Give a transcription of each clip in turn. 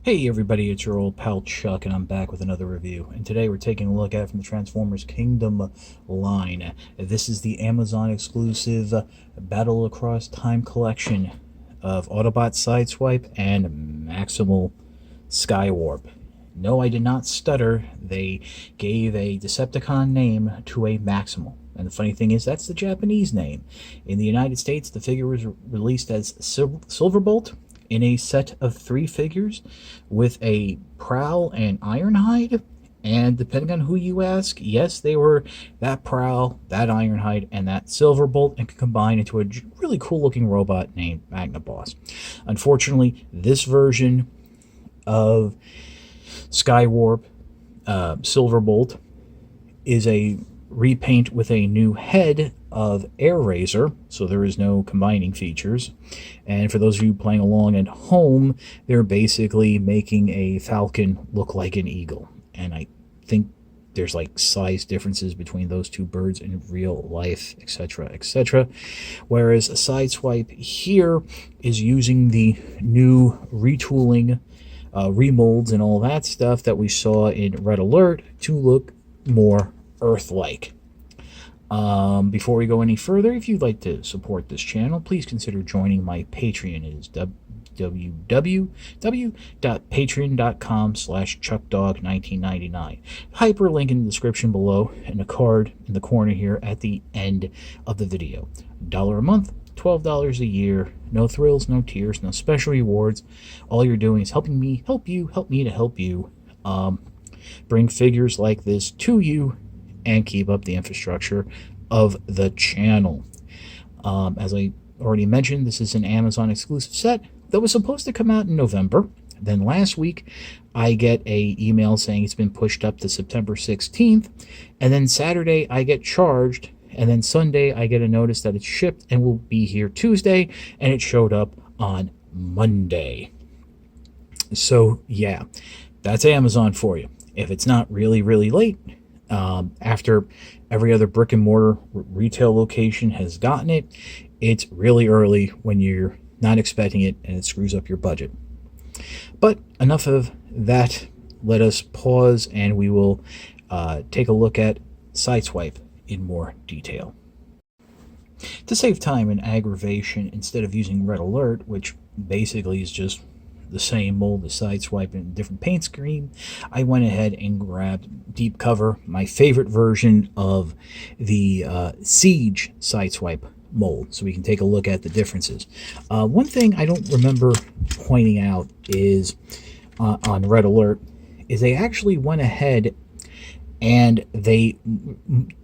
Hey everybody, it's your old pal Chuck, and I'm back with another review. And today we're taking a look at from the Transformers Kingdom line. This is the Amazon exclusive Battle Across Time collection of Autobot Sideswipe and Maximal Skywarp. No, I did not stutter. They gave a Decepticon name to a Maximal. And the funny thing is, that's the Japanese name. In the United States, the figure was released as Silverbolt in a set of 3 figures with a Prowl and Ironhide. And depending on who you ask, yes, they were that Prowl, that Ironhide, and that Silverbolt, and could combine into a really cool looking robot named Magnaboss. Unfortunately, this version of Skywarp Silverbolt is a repaint with a new head of Air Razor, so there is no combining features. And for those of you playing along at home, they're basically making a Falcon look like an eagle. And I think there's like size differences between those two birds in real life, etc., etc. Whereas a Sideswipe here is using the new retooling, remolds, and all that stuff that we saw in Red Alert to look more Earth-like. Before we go any further, if you'd like to support this channel, please consider joining my Patreon. It is www.patreon.com/chuckdog1999. Hyperlink in the description below, and a card in the corner here at the end of the video. $1 a month, $12 a year. No thrills, no tears, no special rewards. All you're doing is helping me help you, help me to help you, bring figures like this to you and keep up the infrastructure of the channel. As I already mentioned, this is an Amazon exclusive set that was supposed to come out in November. Then last week, I get a email saying it's been pushed up to September 16th. And then Saturday, I get charged. And then Sunday, I get a notice that it's shipped and will be here Tuesday. And it showed up on Monday. So, yeah, that's Amazon for you. If it's not really, really late, after every other brick and mortar retail location has gotten it, it's really early when you're not expecting it, and it screws up your budget. But enough of that. Let us pause, and we will take a look at Sideswipe in more detail. To save time and aggravation, instead of using Red Alert, which basically is just the same mold as Sideswipe in a different paint scheme, I went ahead and grabbed Deep Cover, my favorite version of the Siege Sideswipe mold, so we can take a look at the differences. One thing I don't remember pointing out is on Red Alert is they actually went ahead and they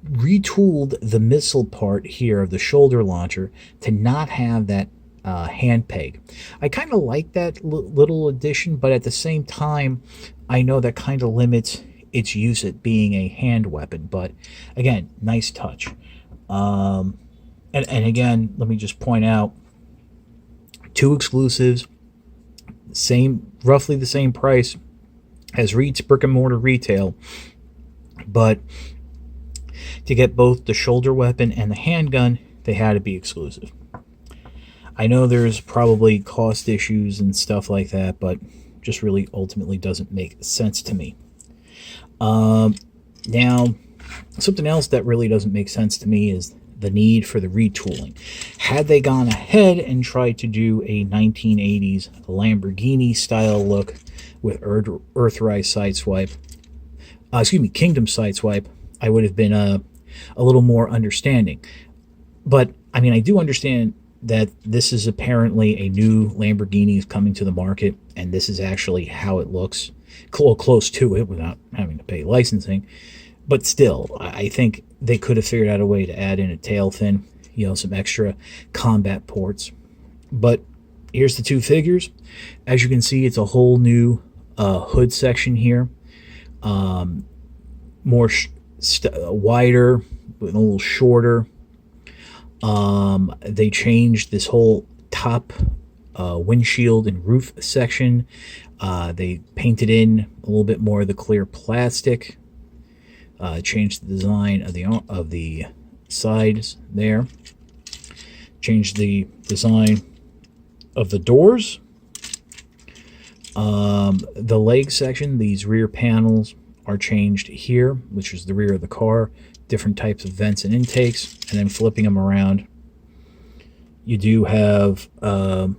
retooled the missile part here of the shoulder launcher to not have that hand peg. I kind of like that little addition, but at the same time, I know that kind of limits its use at being a hand weapon. But again, nice touch. And again, let me just point out, 2 exclusives, roughly the same price as Reed's brick and mortar retail, but to get both the shoulder weapon and the handgun, they had to be exclusive. I know there's probably cost issues and stuff like that, but just really ultimately doesn't make sense to me. Now, something else that really doesn't make sense to me is the need for the retooling. Had they gone ahead and tried to do a 1980s Lamborghini style look with Earthrise Sideswipe, Kingdom Sideswipe, I would have been a little more understanding. But, I mean, I do understand that this is apparently a new Lamborghini coming to the market, and this is actually how it looks, close to it without having to pay licensing. But still, I think they could have figured out a way to add in a tail fin, some extra combat ports. But here's the 2 figures. As you can see, it's a whole new hood section here. More wider, a little shorter. They changed this whole top windshield and roof section. They painted in a little bit more of the clear plastic. Changed the design of the sides there. Changed the design of the doors. The leg section, these rear panels are changed here, which is the rear of the car, different types of vents and intakes, and then flipping them around, you do have a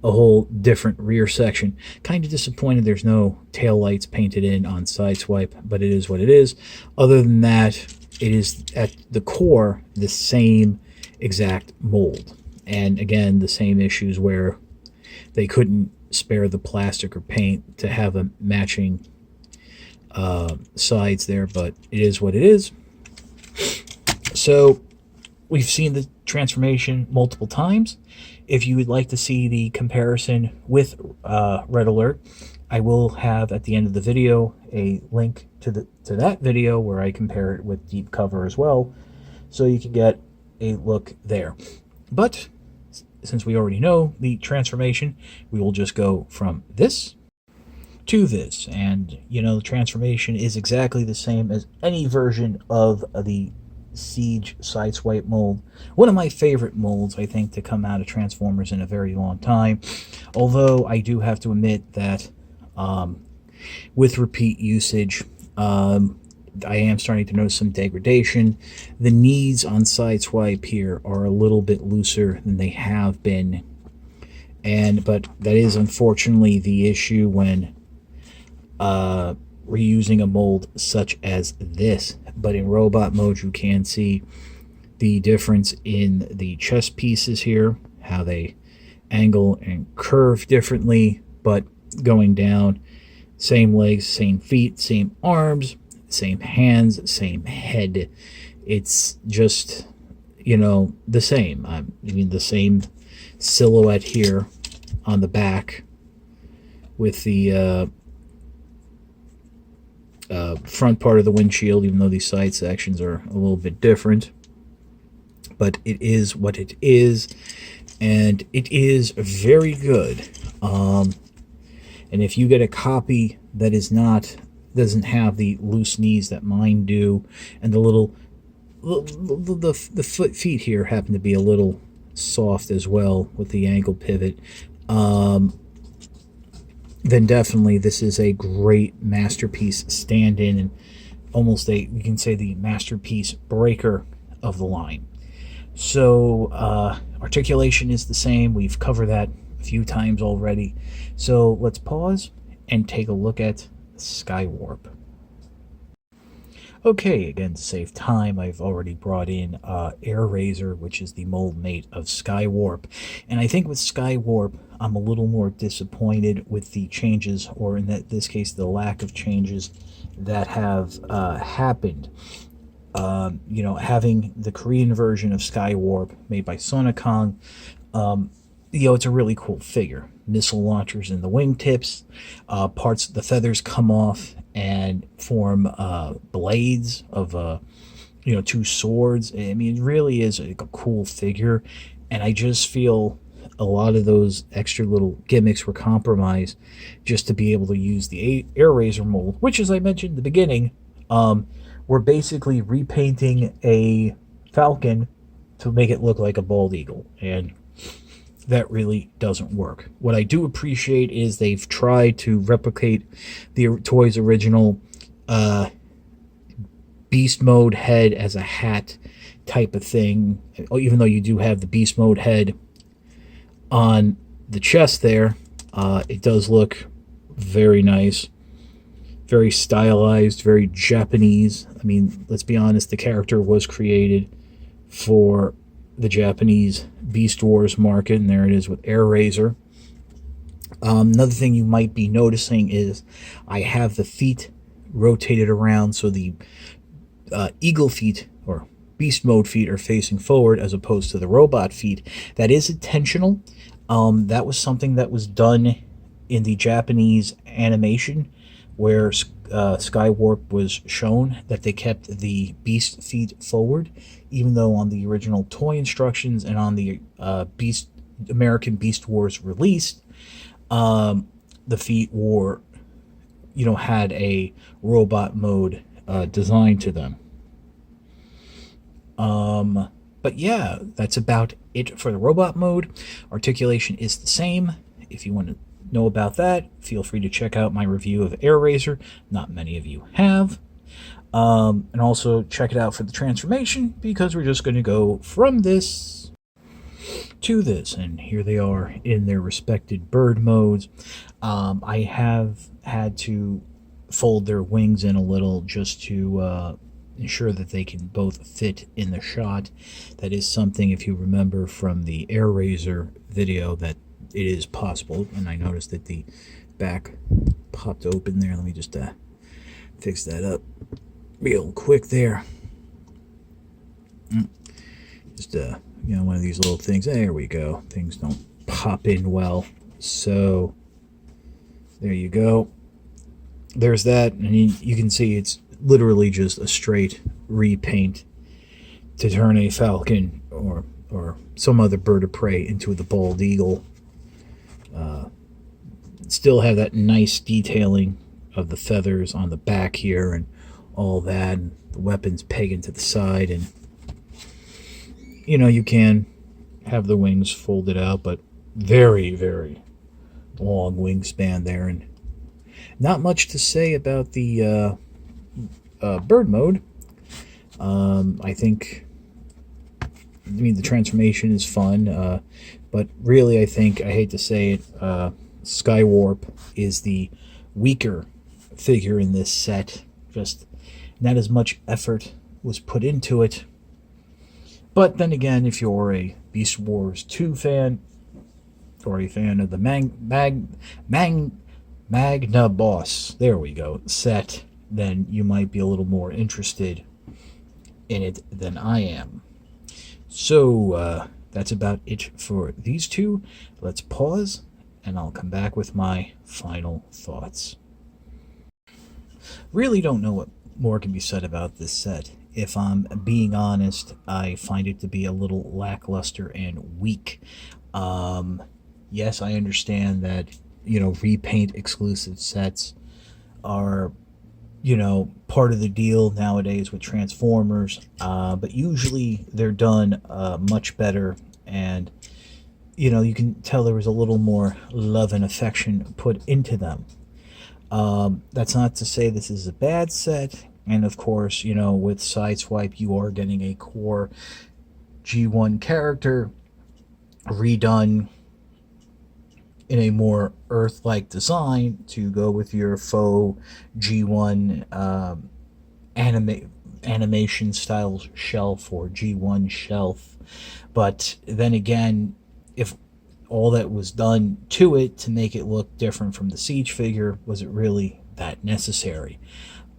whole different rear section. Kind of disappointed there's no tail lights painted in on Sideswipe, but it is what it is. Other than that, it is at the core the same exact mold. And again, the same issues where they couldn't spare the plastic or paint to have a matching sides there, but it is what it is. So we've seen the transformation multiple times. If you would like to see the comparison with Red Alert, I will have at the end of the video a link to that video where I compare it with Deep Cover as well, so you can get a look there. But since we already know the transformation, we will just go from this to this, and you know the transformation is exactly the same as any version of the Siege Sideswipe mold. One of my favorite molds, I think, to come out of Transformers in a very long time. Although I do have to admit that with repeat usage, I am starting to notice some degradation. The knees on Sideswipe here are a little bit looser than they have been, but that is unfortunately the issue when reusing a mold such as this. But in robot mode, you can see the difference in the chest pieces here, how they angle and curve differently, but going down, same legs, same feet, same arms, same hands, same head. It's just, you know, the same. I mean, the same silhouette here on the back with the front part of the windshield, even though these side sections are a little bit different. But it is what it is, and it is very good. And if you get a copy that doesn't have the loose knees that mine do, and the feet here happen to be a little soft as well with the ankle pivot, then definitely this is a great masterpiece stand-in, and almost you can say the masterpiece breaker of the line. So articulation is the same. We've covered that a few times already. So let's pause and take a look at Skywarp. Okay, again, to save time, I've already brought in AirRaiser, which is the mold mate of Skywarp. And I think with Skywarp, I'm a little more disappointed with the changes, or in this case, the lack of changes that have happened. You know, having the Korean version of Skywarp made by Sonokong, you know, it's a really cool figure. Missile launchers in the wingtips, parts of the feathers come off and form blades of you know, two swords. I mean, it really is a cool figure, and I just feel a lot of those extra little gimmicks were compromised just to be able to use the AirRaiser mold, which, as I mentioned in the beginning, we're basically repainting a falcon to make it look like a bald eagle, and that really doesn't work. What I do appreciate is they've tried to replicate the toy's original beast mode head as a hat type of thing. Even though you do have the beast mode head on the chest there, it does look very nice, very stylized, very Japanese. I mean, let's be honest, the character was created for the Japanese Beast Wars market, and there it is with AirRaiser. Another thing you might be noticing is I have the feet rotated around, so the eagle feet or beast mode feet are facing forward as opposed to the robot feet. That is intentional. That was something that was done in the Japanese animation where Skywarp was shown, that they kept the beast feet forward, even though on the original toy instructions and on the American Beast Wars released, the feet were, you know, had a robot mode design to them. But yeah, that's about it for the robot mode. Articulation is the same. If you want to know about that, feel free to check out my review of AirRaiser. Not many of you have. And also check it out for the transformation, because we're just going to go from this to this. And here they are in their respected bird modes. I have had to fold their wings in a little just to ensure that they can both fit in the shot. That is something, if you remember from the AirRaiser video, that it is possible. And I noticed that the back popped open there. Let me just fix that up real quick there. Just one of these little things. There we go. Things don't pop in well. So there you go. There's that, and you can see it's literally just a straight repaint to turn a falcon or some other bird of prey into the bald eagle. Still have that nice detailing of the feathers on the back here and all that, and the weapons pegging to the side, and you can have the wings folded out, but very, very long wingspan there, and not much to say about the bird mode. I think, the transformation is fun, but really I hate to say it, Skywarp is the weaker figure in this set. Just not as much effort was put into it. But then again, if you're a Beast Wars 2 fan, or a fan of the Magna Boss, there we go, set, then you might be a little more interested in it than I am. So that's about it for these two. Let's pause, and I'll come back with my final thoughts. Really don't know what more can be said about this set. If I'm being honest, I find it to be a little lackluster and weak. Yes, I understand that, repaint exclusive sets are, part of the deal nowadays with Transformers, but usually they're done much better, and, you can tell there was a little more love and affection put into them. That's not to say this is a bad set, and of course, with Sideswipe, you are getting a core G1 character redone in a more Earth-like design to go with your faux G1 animation style shelf or G1 shelf. But then again, if all that was done to it to make it look different from the Siege figure, was it really that necessary?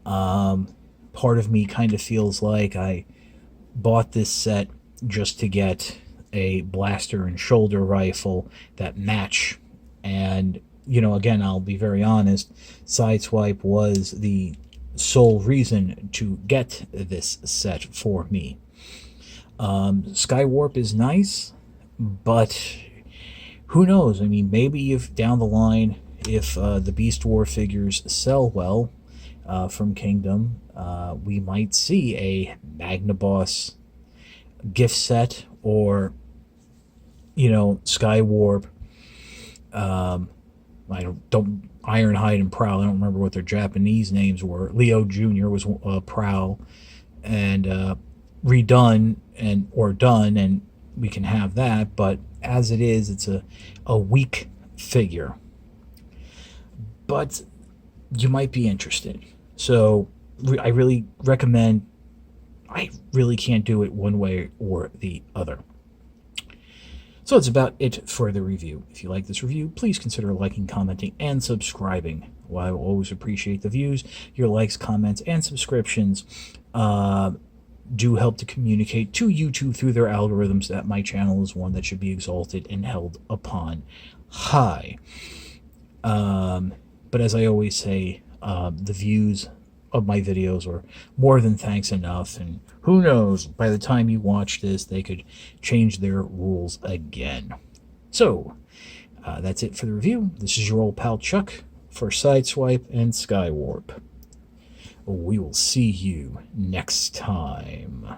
Part of me kind of feels like I bought this set just to get a blaster and shoulder rifle that match. And, again, I'll be very honest, Sideswipe was the sole reason to get this set for me. Skywarp is nice, but who knows? Maybe if down the line, if the Beast War figures sell well from Kingdom, we might see a Magnaboss gift set, or, Skywarp. I don't Ironhide and Prowl. I don't remember what their Japanese names were. Leo Jr. was Prowl, and redone or done, and we can have that. But as it is, it's a weak figure. But you might be interested. So I really recommend. I really can't do it one way or the other. So that's about it for the review. If you like this review, please consider liking, commenting, and subscribing. While I will always appreciate the views, your likes, comments, and subscriptions do help to communicate to YouTube through their algorithms that my channel is one that should be exalted and held upon high. But as I always say, the views of my videos are more than thanks enough, and who knows, by the time you watch this, they could change their rules again. So, that's it for the review. This is your old pal Chuck for Sideswipe and Skywarp. We will see you next time.